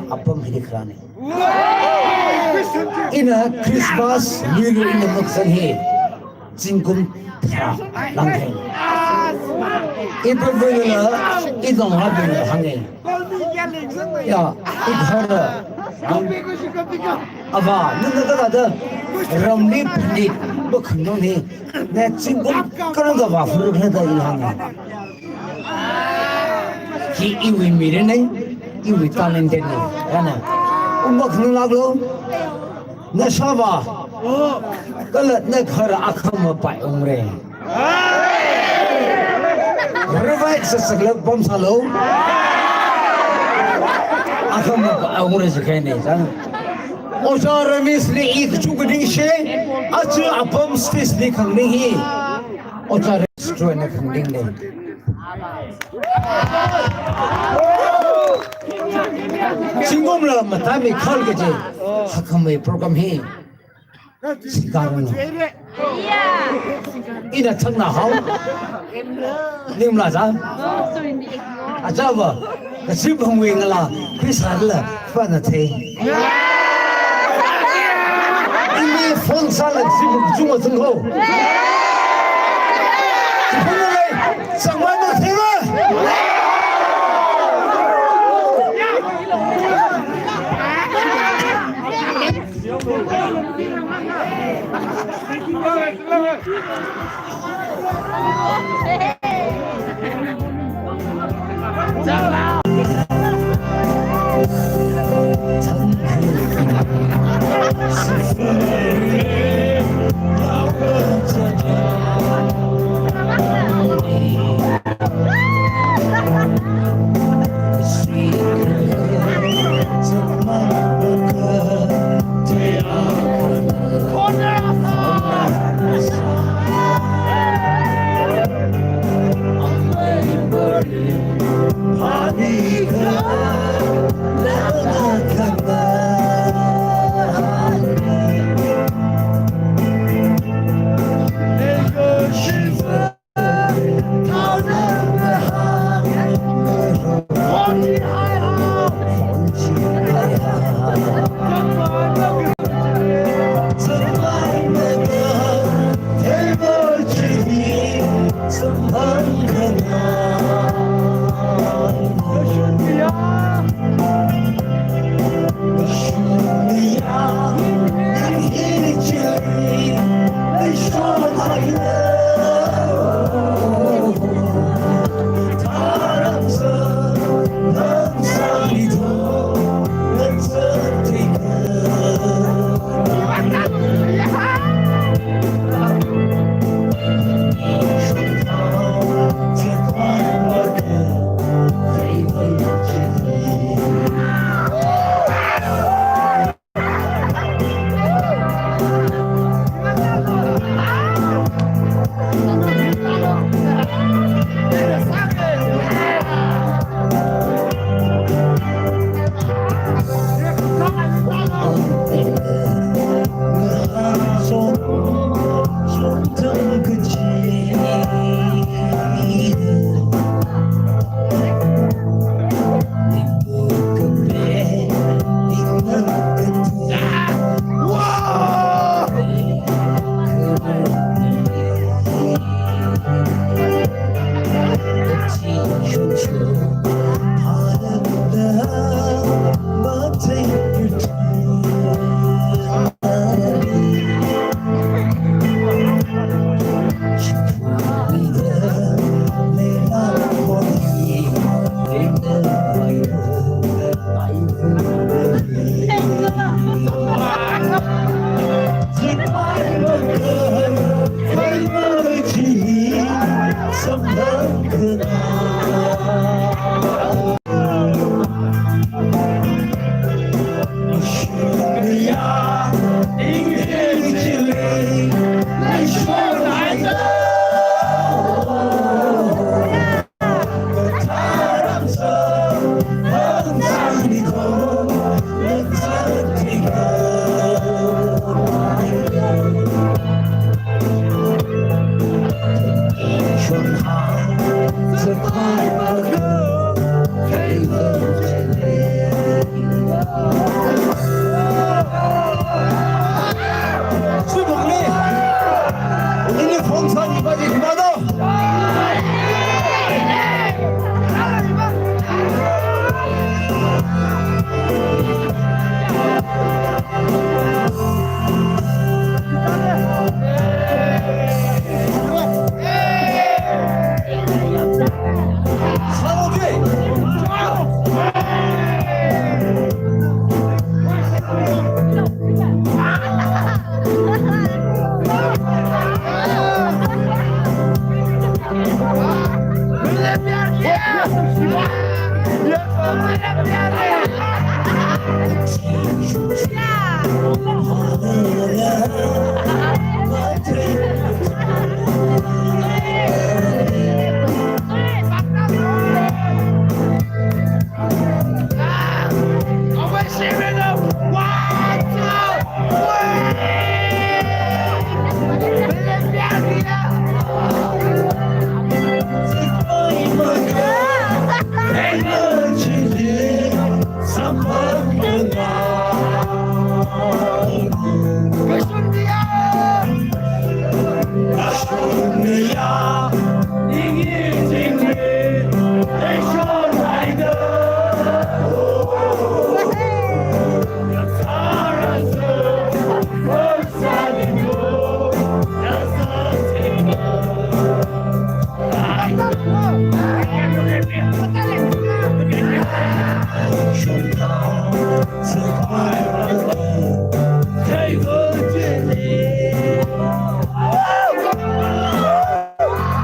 apam hilikrani. In a Christmas, New Year in the Muksan here, Jinkum Langhen. April it don't happen hanging. Yeah, it heard Ava, another Romney Pindi, book no name, that Jinkum Kanada for the hanging. He will meet a name, he will talented. Anna, Umbaknaglo, Nashava, Galat Nekara Akama by Umre. Revites a club bombs hello. Akama Umre's Kennedy. Ojar Misli eat Chugadish, Achu Apam Stisly Kangi, Ojar Struan Kangi. Singomla Matami Kalgaji, Hakame program here. In a Tana Hall, Nimlaza, Ajava, the Sibum Wingala, Chris Hadler, Fanate. In the phone salad, Sibum Jumas and Ho. Someone was here. Shimreingam, 1, Thank you.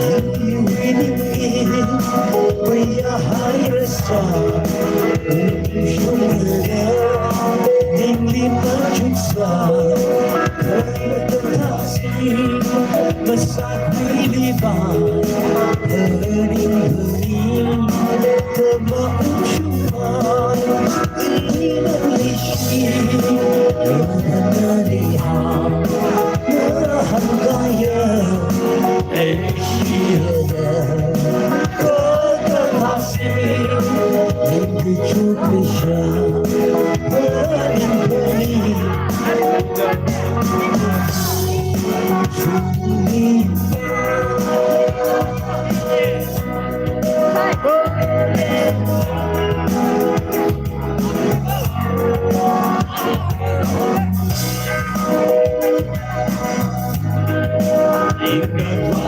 You winning we are higher star. Shimreingam, dimly merchant star. Kasih besar pilihan, hering-hering kemasyuran. Ini Malaysia dengan lihat merahan gaya Asia kota kasih yang kecut Malaysia berdiri. Ingat